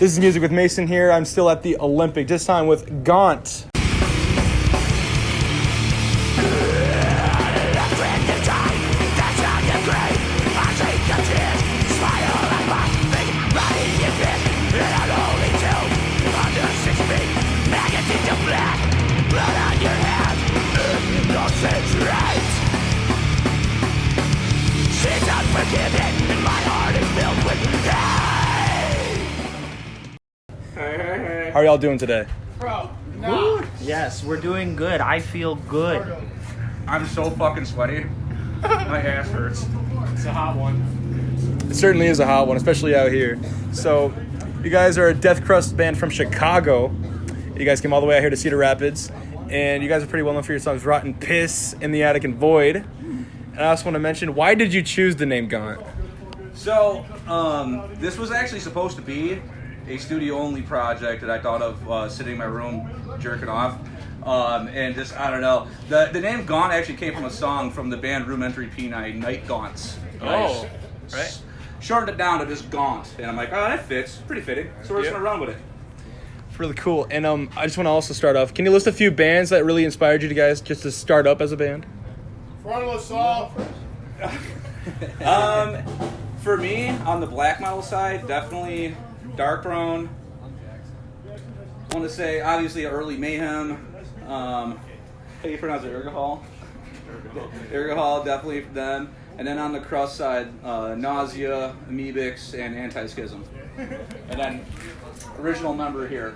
This is Music with Mason here. I'm still at the Olympic, this time with Gaunt. How are y'all doing today? Bro, no. Yes, we're doing good. I feel good. I'm so fucking sweaty. My ass hurts. It's a hot one. It certainly is a hot one, especially out here. So, you guys are a death crust band from Chicago. You guys came all the way out here to Cedar Rapids, and you guys are pretty well known for your songs Rotten Piss, In the Attic, and Void. And I also want to mention, why did you choose the name Gaunt? So, this was actually supposed to be a studio-only project that I thought of sitting in my room jerking off. And just, I don't know. The name Gaunt actually came from a song from the band Room Entry P9, Night Gaunts. Oh, right. Shortened it down to just Gaunt. And I'm like, oh, that fits. Pretty fitting. So we're just going to run with it. Really cool. And I just want to also start off. Can you list a few bands that really inspired you guys just to start up as a band? Front of us all. For me, on the black metal side, definitely Dark Throne. I want to say, obviously, early Mayhem. How do you pronounce it? Urgahol? Urgahol, definitely for them. And then on the crust side, Nausea, Amoebics, and Anti-Schism. And then original member here.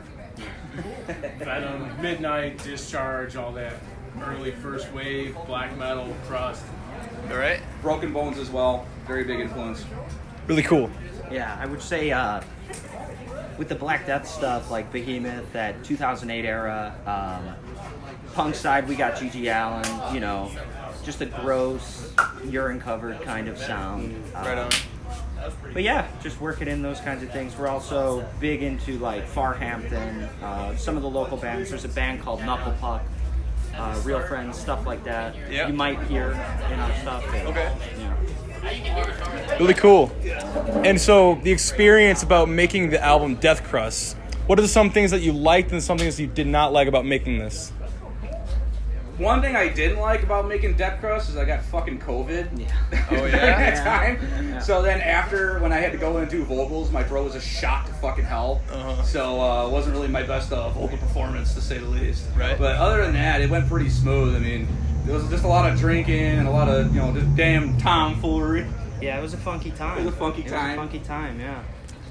Venom, Midnight, Discharge, all that early first wave, black metal, crust. All right. Broken Bones as well. Very big influence. Really cool. Yeah, I would say with the Black Death stuff, like Behemoth, that 2008 era, punk side, we got G.G. Allen, you know, just a gross, urine-covered kind of sound. Right on. But yeah, just working in those kinds of things. We're also big into like Farhampton, some of the local bands. There's a band called Knuckle Puck, Real Friends, stuff like that. Yeah. You might hear in our stuff. Okay. Yeah. Really cool. And so the experience about making the album Death Crust, what are some things that you liked and some things you did not like about making this? One thing I didn't like about making Death Crust is I got fucking COVID. Yeah. Oh, During yeah? that time. Yeah. So then after, when I had to go in and do vocals, my throat was a shot to fucking hell. Uh-huh. So it wasn't really my best vocal performance, to say the least. Right. But other than that, it went pretty smooth. I mean, there was just a lot of drinking and a lot of, just damn tomfoolery. Yeah, it was a funky time. It was a funky time. Yeah.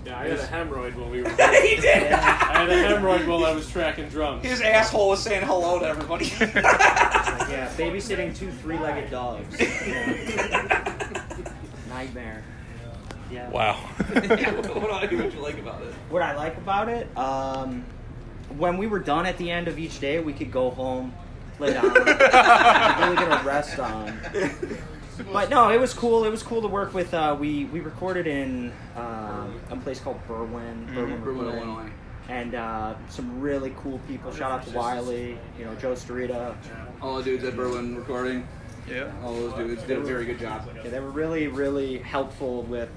Yeah, I had a hemorrhoid when we were. He did! I had a hemorrhoid while I was tracking drums. His asshole was saying hello to everybody. Yeah, babysitting 2 3-legged dogs. Nightmare. Yeah. Wow. What would you like about it? What I like about it, when we were done at the end of each day, we could go home, lay down, really get a rest on. But no, it was cool. It was cool to work with. We recorded in a place called Berwyn, Illinois. and some really cool people. Shout out to Wiley, Joe Starita. All the dudes at Berwyn recording. Yeah. All those dudes did a very good job. Yeah, they were really, really helpful with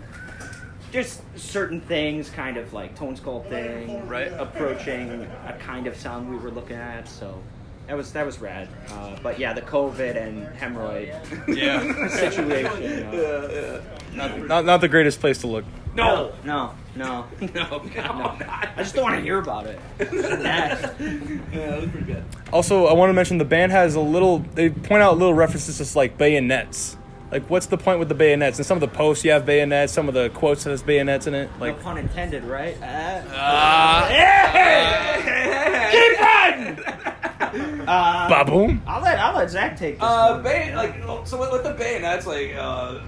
just certain things, kind of like tone sculpting, Right. approaching a kind of sound we were looking at. So that was rad. But yeah, the COVID and hemorrhoid Yeah. situation. Not the greatest place to look. No. No, I just don't want to hear about it. Yeah, that was pretty good. Also, I want to mention the band has they point out little references to like bayonets. Like, what's the point with the bayonets? And some of the posts you have bayonets, some of the quotes has bayonets in it. Like, No pun intended, right? keep riding! Ba-boom. I'll let Zach take this one. So with the bayonets,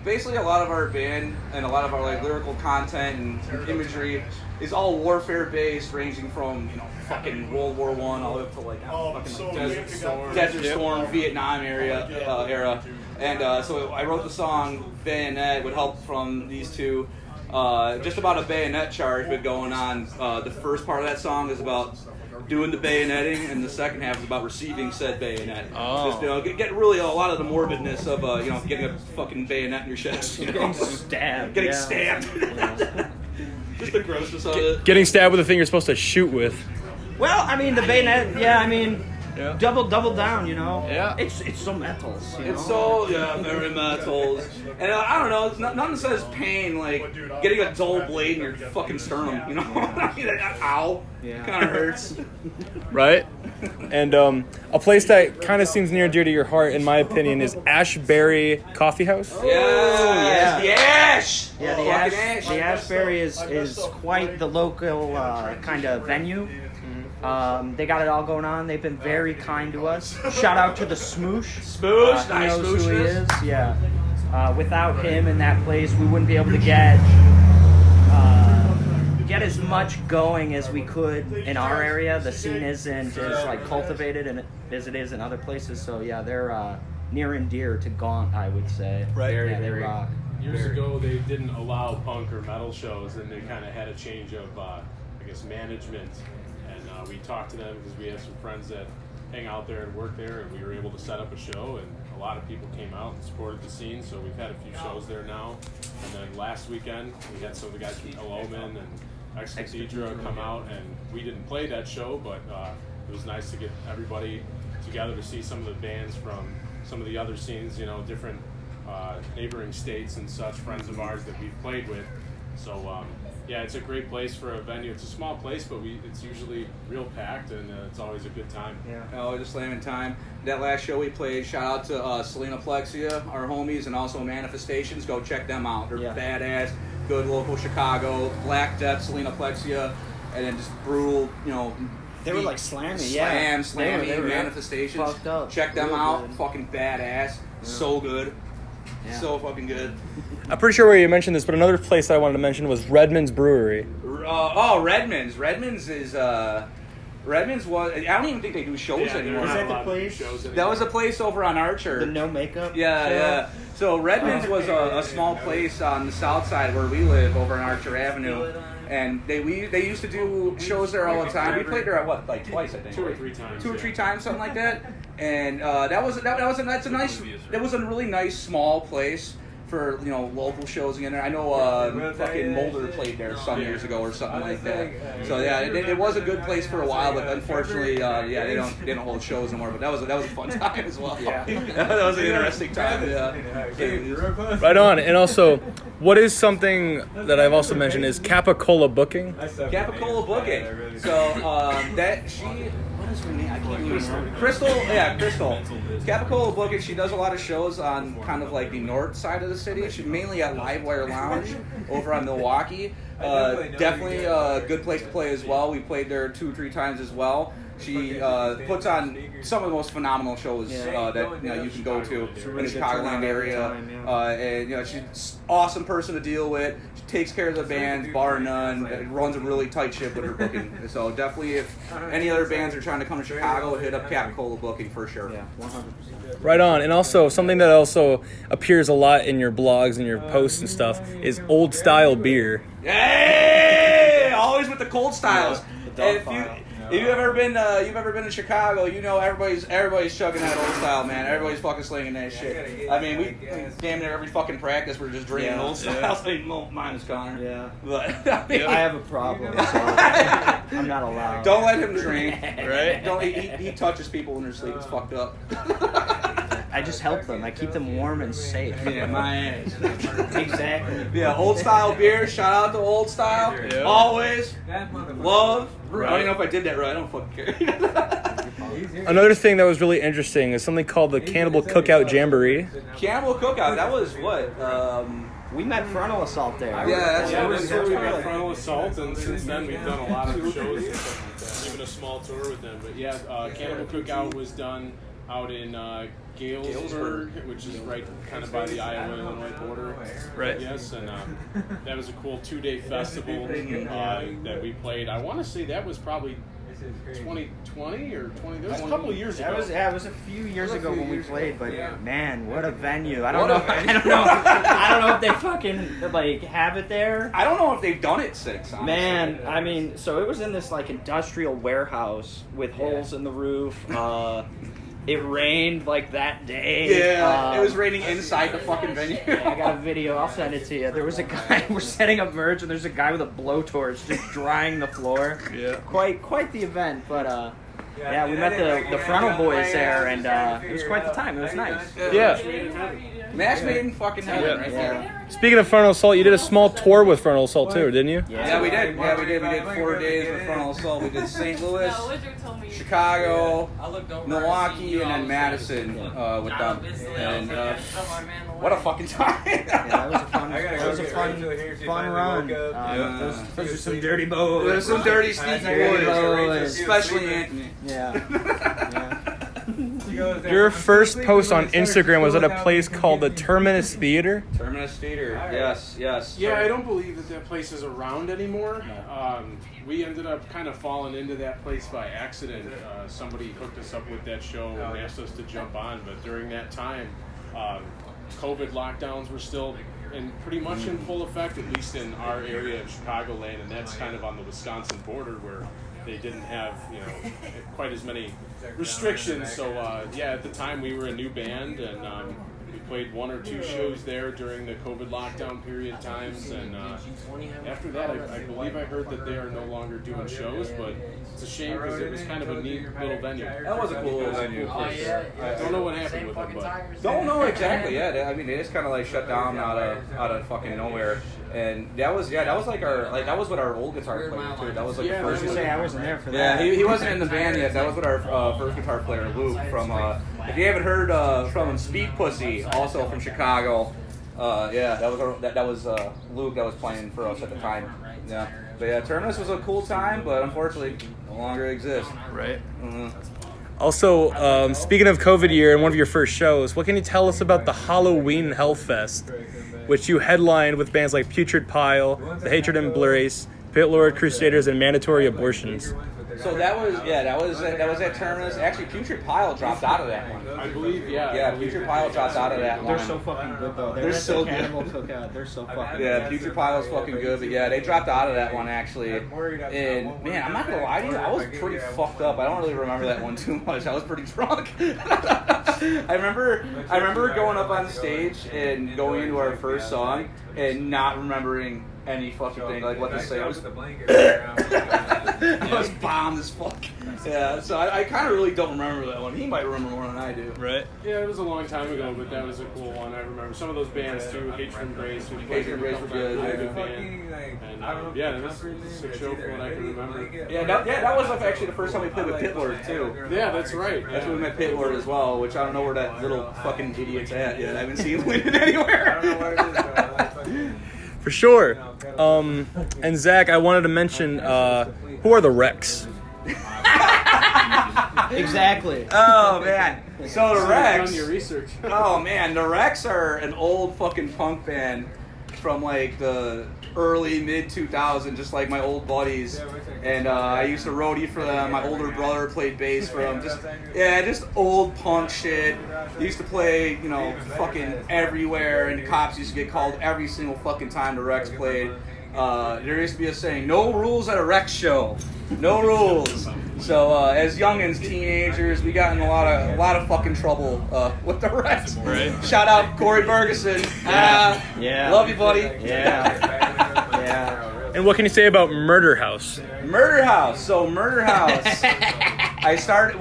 basically a lot of our band and a lot of our lyrical content and imagery is all warfare based, ranging from fucking World War I all the way up to Desert Storm, Vietnam era. And so I wrote the song Bayonet with help from these two. Just about a bayonet charge been going on. The first part of that song is about doing the bayoneting, and the second half is about receiving said bayonet. Oh. Just, get really a lot of the morbidness of getting a fucking bayonet in your chest. Getting stabbed. Getting stabbed. Yeah. Just the grossness of it. Getting stabbed with a thing you're supposed to shoot with. Well, I mean, the bayonet, yeah, I mean, Yeah. double down, you know? Yeah. It's so metals, you know? It's so, very metals. And I don't know, it's nothing says pain like getting a dull blade in your fucking sternum, you know? Ow. Yeah. Kind of hurts. Right? And a place that kind of seems near and dear to your heart, in my opinion, is Ashbury Coffee House. Yes, the ash! Yeah, the Ashbury is quite the local kind of venue. They got it all going on. They've been very kind to us. Shout out to the Smoosh. Smoosh, He nice knows who he smooshness. is. Yeah. Without him in that place, we wouldn't be able to get as much going as we could in our area. The scene isn't as like cultivated as it is in other places. So yeah, they're near and dear to Gaunt, I would say. Right. Yeah, they rock. Years ago, they didn't allow punk or metal shows, and they kind of had a change of, management. And we talked to them because we have some friends that hang out there and work there, and we were able to set up a show, and a lot of people came out and supported the scene, so we've had a few shows there now. And then last weekend, we had some of the guys from El Omen and Ex Cathedra come out, and we didn't play that show, but it was nice to get everybody together to see some of the bands from some of the other scenes, different neighboring states and such, friends of ours that we've played with. So yeah, it's a great place for a venue. It's a small place, but it's usually real packed, and it's always a good time. Yeah. Oh, just slamming time. That last show we played, shout out to Selena Plexia, our homies, and also Manifestations. Go check them out. They're badass, good local Chicago. Black Death, Selena Plexia, and then just brutal, They were like slamming, slamming, They were Manifestations. fucked up. Check them Real out. good. Fucking badass. So good. Yeah. So fucking good. I'm pretty sure where you mentioned this, but another place I wanted to mention was Redmond's Brewery. Redmond's. Redmond's was. I don't even think they do shows anymore. Is that the place? That was a place over on Archer. The no makeup? Yeah. So Redmond's was a small place on the south side where we live, over on Archer Avenue, and they used to do shows there all the time. We played there at twice, I think. 2 or 3 times. 2 or 3 times, something like that. And that was a really nice small place for local shows again. I know fucking Mulder played there some years ago or something like that. So yeah, it was a good place for a while, but unfortunately, they don't hold shows anymore. But that was a fun time as well. Yeah, that was an interesting time. Yeah. Right on. And also, what is something that I've also mentioned is Capicola Booking. Capicola Booking. So what is her name? I can't remember. Crystal. Capicola Booking. She does a lot of shows on kind of like the north side of the city. She's mainly at Livewire Lounge over on Milwaukee. Definitely a good place to play as well. We played there 2 or 3 times as well. She puts on some of the most phenomenal shows that you can go to in the Chicagoland area. And she's an awesome person to deal with. She takes care of the bands, bar none. Runs a really tight ship with her booking. So definitely, if any other bands are trying to come to Chicago, hit up Capicola Booking for sure. Yeah, 100%. Right on. And also, something that also appears a lot in your blogs and your posts and stuff is old style beer. Hey! Always with the cold styles. The If you've ever been to Chicago, everybody's chugging that old style, man. Everybody's fucking slinging that shit. I mean, we damn near every fucking practice we're just drinking old styles. Minus Connor. Yeah. But I have a problem, so I'm not allowed. don't let him drink. Right? Don't he touches people in their sleep. It's fucked up. I just help them. I keep them warm and safe. Yeah, my ass. Exactly. Yeah, old style beer. Shout out to old style. Yeah. Always love. I don't even know if I did that right. I don't fucking care. Another thing that was really interesting is something called the Cannibal Cookout Jamboree. Cannibal Cookout. That was what? We met Frontal Assault there. Yeah, that's where we met Frontal Assault, and since then we've done a lot of shows and stuff like that. Even a small tour with them. But yeah, Cannibal Cookout was done out in Galesburg, which is right kind of by the Iowa-Illinois border. Right. Yes, and that was a cool 2-day festival that we played. I want to say that was probably 2020 or 20. That was a couple of years ago. It was a few years ago when we played, but man, what a venue! I don't know if they fucking have it there. I don't know if they've done it since. Honestly. Man, I mean, so it was in this like industrial warehouse with holes in the roof. it rained like that day. Yeah, it was raining inside the fucking venue. I got a video. I'll send it to you. There was a guy. We're setting up merch, and there's a guy with a blowtorch just drying the floor. Yeah. Quite the event, but yeah, we met the frontal boys there, and it was quite the time. It was nice. Yeah. Match made in fucking heaven right there. Yeah. Speaking of Frontal Assault, you did a small tour with Frontal Assault too, didn't you? Yeah, we did. Yeah, we did. We did 4 days with Frontal Assault. We did St. Louis, Chicago, Milwaukee, and then Madison with them. And what a fucking time! Yeah, that was a fun run. Those are some dirty boys. There's some dirty, sneaky boys, especially Anthony. Yeah. Your first post on Instagram was at a place called the Terminus Theater. Terminus Theater. Yes. Yeah, I don't believe that place is around anymore. We ended up kind of falling into that place by accident. Somebody hooked us up with that show and asked us to jump on, but during that time, COVID lockdowns were still pretty much in full effect, at least in our area of Chicagoland, and that's kind of on the Wisconsin border where they didn't have, quite as many restrictions. So, yeah, at the time we were a new band, and we played 1 or 2 shows there during the COVID lockdown period times. And after that, I believe I heard that they are no longer doing shows, but it's a shame because it was kind of a neat little venue. That was a cool little venue. I don't know what happened with it, but Don't know exactly. Yeah, I mean, they just kind of like shut down out of fucking nowhere. And that was like that was what our old guitar player too. That was like the I was first gonna one. say I wasn't there for Yeah, that. he wasn't in the band yet. That was what our first guitar player, Luke, from, if you haven't heard from him, Speed Pussy, also from Chicago. Yeah, that was Luke that was playing for us at the time. Yeah, but yeah, Terminus was a cool time, but unfortunately, no longer exists. Right. Mm-hmm. Also, speaking of COVID year and one of your first shows, what can you tell us about the Halloween Hellfest, which you headlined with bands like Putrid Pile, The Hatred Embrace, Pit Lord Crusaders, and Mandatory Abortions? So that was at Terminus. Actually, Putrid Pile dropped out of that one. I believe, Yeah, Putrid Pile dropped out of that one. They're so fucking good though. They're so good. Cannibal Cookout. They're so fucking Yeah, good. Putrid Pile is fucking good, but yeah, they dropped out of that one actually. And man, I'm not gonna lie to you, I was pretty fucked up. I don't really remember that one too much. I was pretty drunk. I remember going up on stage and going into our first song and not remembering any fucking thing, like what to say. I was bombed as fuck. Yeah, so I kind of really don't remember that one. He might remember more than I do. Right. Yeah, it was a long time ago, but that was a cool one. I remember some of those bands too. Hatred Embrace. Hatred Embrace were good, Really yeah. good band. And yeah, it was a sick show from what I can remember. Yeah, that was actually the first time we played with Pit Lord too. Yeah, that's right. That's when we met Pit Lord as well, which I don't know where that little fucking idiot's at yet. I haven't seen him winning anywhere. For sure. And Zach, I wanted to mention, who are the Rex? Exactly. Oh man. So the Rex. Done your research. Oh man, the Rex are an old fucking punk band from like the early mid 2000s, just like my old buddies. And I used to roadie for them. My older brother played bass for them. Just old punk shit. They used to play, fucking everywhere, and the cops used to get called every single fucking time the Rex played. There used to be a saying, "No rules at a Rex show." No rules. So as youngins, teenagers, we got in a lot of fucking trouble with the Rex. Right. Shout out Corey Bergeson. Yeah. Love you, buddy. Yeah. And what can you say about Murder House? Murder House. So Murder House. I started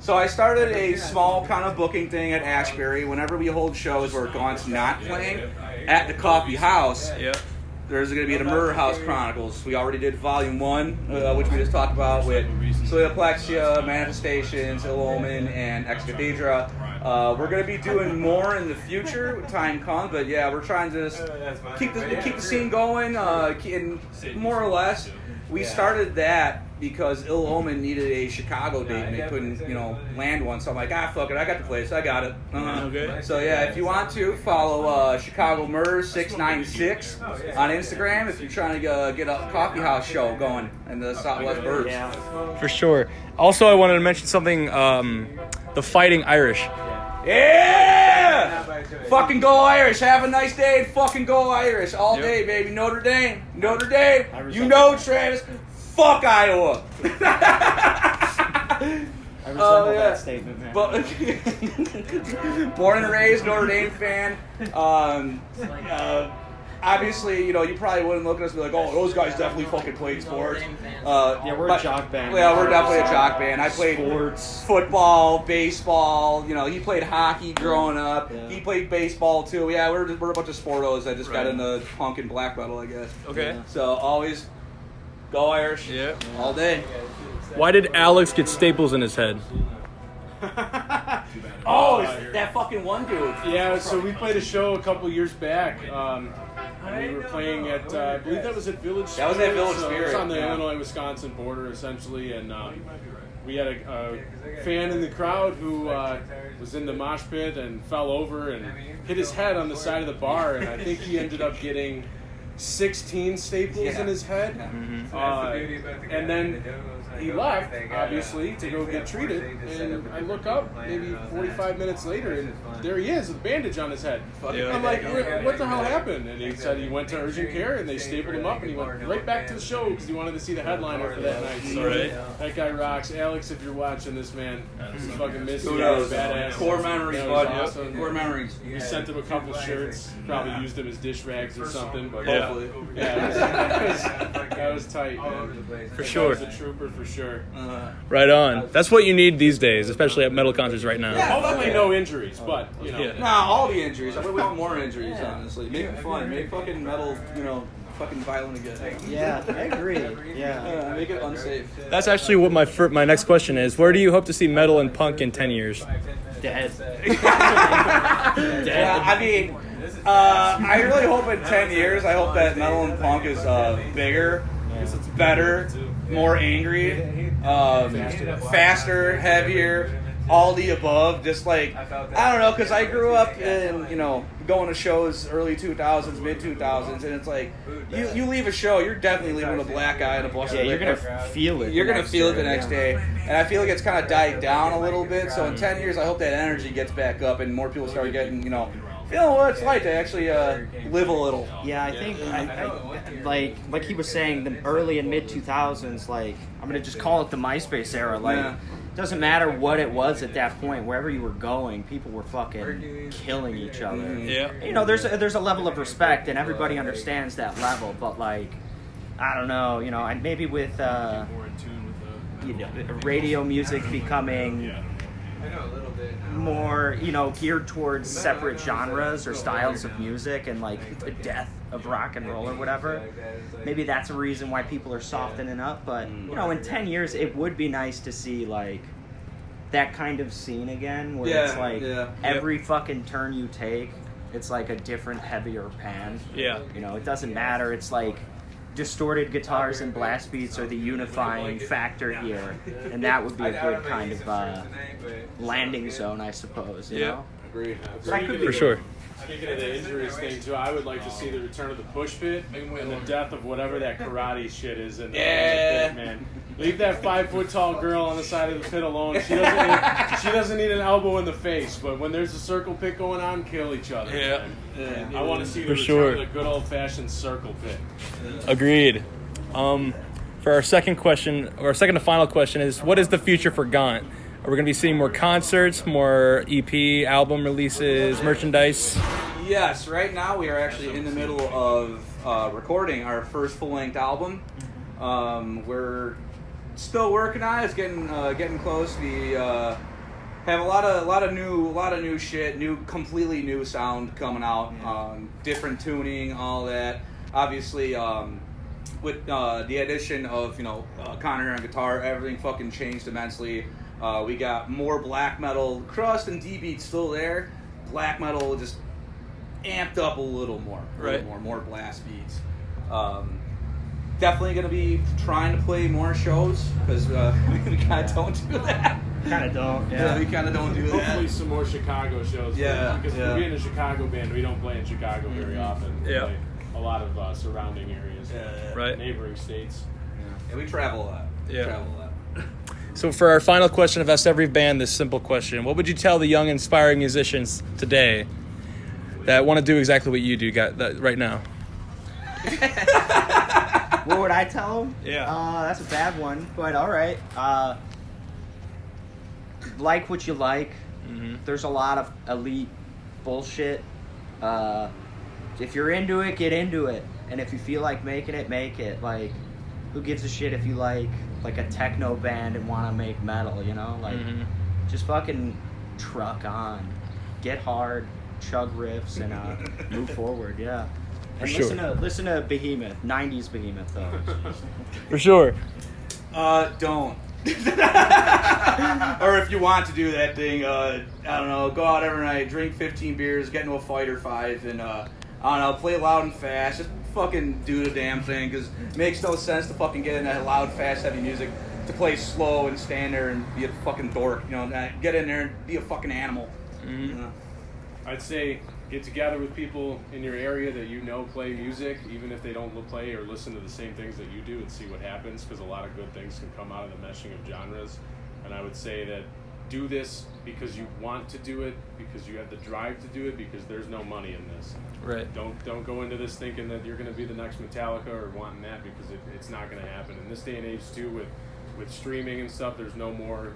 I started a small kind of booking thing at Ashbury. Whenever we hold shows where Gaunt's not playing at the coffee house, Yep. there's going to be the Murder House Chronicles. We already did Volume 1, which we just talked about with Solidoplexia, Manifestations, Ill Omen, and Ex Cathedra. We're going to be doing more in the future when time comes, but yeah, we're trying to just keep the scene going, and more or less, we started that because Ill Omen needed a Chicago date and they couldn't, land one. So I'm like, fuck it, I got the place, I got it. Okay. So yeah, if you want to, follow Chicago Murder 696 on Instagram if you're trying to get a coffee house show going in the Southwest Burbs. Yeah. For sure. Also, I wanted to mention something, the Fighting Irish. Yeah! Fucking go Irish. Have a nice day and fucking go Irish. All day, baby. Notre Dame. Notre Dame. You know, Travis. Fuck Iowa. I resemble that statement, man. But born and raised Notre Dame fan. Obviously, you probably wouldn't look at us and be like, oh, those guys definitely fucking played sports. Yeah, we're a jock band. Yeah, we're definitely a jock band. I played Sports. football, baseball. He played hockey growing up. Yeah. He played baseball too. Yeah, we're a bunch of sportos that just got into punk and black metal, I guess. Okay. Yeah. So always go Irish. Yeah. All day. Why did Alex get staples in his head? Oh, it's that fucking one dude. Yeah, so we played a show a couple years back. And we were playing at, I believe that was at Village Spirit. That was at Village So Spirit, it's on the yeah. Illinois-Wisconsin border, essentially. And we had a fan in the crowd who was in the mosh pit and fell over and hit his head on the side of the bar. And I think he ended up getting 16 staples in his head. And then he left, obviously, to go get treated. And I look up maybe 45 minutes later, and there he is with a bandage on his head. Yeah. I'm like, what the hell happened? And he said he went to urgent care, and they stapled him up, and he went right back to the show because he wanted to see the headliner for that night. So that guy rocks. Alex, if you're watching this, man, fucking miss you. Badass. Core memories, That was bud. awesome. Core memories. We sent him a couple shirts. Probably used them as dish rags or something. But Yeah. Hopefully. that was tight, man. For sure. That was a trooper for sure. Right on. That's what you need these days, especially at metal concerts right now. Hopefully no injuries, but Yeah. Nah, all the injuries. We want more injuries, honestly. Make it fun. Make fucking metal, fucking violent again. Yeah, I agree. Yeah. Make it unsafe. That's actually what my next question is. Where do you hope to see metal and punk in 10 years? Dead. Yeah, I mean, I really hope in 10 years, I hope that metal and punk is bigger, better, more angry, faster, heavier, all the above. Just like, I don't know, because I grew up in, going to shows early 2000s, mid 2000s, and it's like, you leave a show, you're definitely leaving with a black eye and a busted Yeah, you're lip. gonna feel it. You're the going to next feel it day, the next yeah. day. And I feel like it's kind of died down a little bit. So in 10 years, I hope that energy gets back up and more people start getting, feeling what it's like to actually live a little. Yeah, I think I like he was saying, the early and mid 2000s. Like, I'm gonna just call it the MySpace era. Like, Yeah. doesn't matter what it was at that point. Wherever you were going, people were fucking killing each other. Yeah. There's a level of respect, and everybody understands that level. But like, I don't know, and maybe with radio music becoming more, geared towards separate genres or styles of music, and like the death of rock and roll or whatever. Maybe that's a reason why people are softening up. But in 10 years, it would be nice to see like that kind of scene again, where it's like every fucking turn you take, it's like a different, heavier pan. Yeah. It doesn't matter. It's like distorted guitars and blast beats are the unifying factor here, and that would be a good kind of landing zone, I suppose. You know? Agree. For sure. Speaking of the injuries thing too, I would like to see the return of the push pit and the death of whatever that karate shit is in the pit, man. Leave that 5 foot tall girl on the side of the pit alone. She doesn't need an elbow in the face, but when there's a circle pit going on, kill each other. Yeah. I want to see the For return sure. of the good old fashioned circle pit. Agreed. For our second question, or our second to final question is, what is the future for Gaunt? Are we going to be seeing more concerts, more EP, album releases, merchandise? Yes, right now we are actually in the middle of recording our first full-length album. We're still working on it. It's getting close. We have a lot of new shit, completely new sound coming out. Different tuning, all that. Obviously, with the addition of Connor on guitar, everything fucking changed immensely. We got more black metal. Crust and D-beat's still there. Black metal just amped up a little more. Right. More blast beats. Definitely going to be trying to play more shows, because we kind of don't do that. Kind of don't. Yeah, we kind of don't do Hopefully that. some more Chicago shows. Yeah, Because yeah. for being a Chicago band, we don't play in Chicago very often. We Yeah. play a lot of surrounding areas. Right. Neighboring states. And we travel a lot. Yeah. So for our final question, I've asked every band this simple question. What would you tell the young, inspiring musicians today that want to do exactly what you do right now? What would I tell them? Yeah. That's a bad one, but all right. like what you like. Mm-hmm. There's a lot of elite bullshit. If you're into it, get into it. And if you feel like making it, make it. Like, who gives a shit if you like a techno band and want to make metal, you know? Like, just fucking truck on. Get hard, chug riffs, and move forward, yeah. And sure. listen to Behemoth, 90s Behemoth, though. For sure. Don't. Or if you want to do that thing, I don't know, go out every night, drink 15 beers, get into a fight or 5, and I don't know, play loud and fast. Just fucking do the damn thing, because it makes no sense to fucking get into loud, fast, heavy music to play slow and stand there and be a fucking dork. You know, get in there and be a fucking animal. You know? I'd say get together with people in your area that you know play music, even if they don't play or listen to the same things that you do, and see what happens, because a lot of good things can come out of the meshing of genres. And I would say that do this because you want to do it, because you have the drive to do it, because there's no money in this. Right. Don't go into this thinking that you're going to be the next Metallica or wanting that, because it's not going to happen. In this day and age, too, with streaming and stuff, there's no more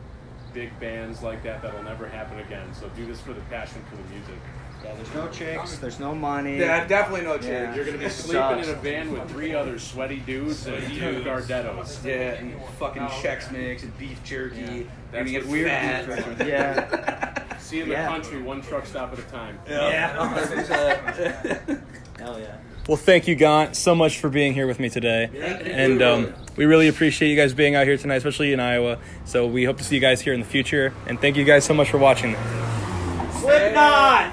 big bands like that. That'll never happen again. So do this for the passion for the music. Yeah, there's no chicks, there's no money. Yeah, definitely no chicks. Yeah. You're going to be sleeping in a van with 3 other sweaty dudes and eating Gardettos. Yeah, and fucking Chex Mix and beef jerky. Yeah. You're gonna get That's weird. fat. Yeah. See in the country, one truck stop at a time. Yeah. Hell yeah. Well, thank you, Gaunt, so much for being here with me today. And we really appreciate you guys being out here tonight, especially in Iowa. So we hope to see you guys here in the future. And thank you guys so much for watching. Slipknot!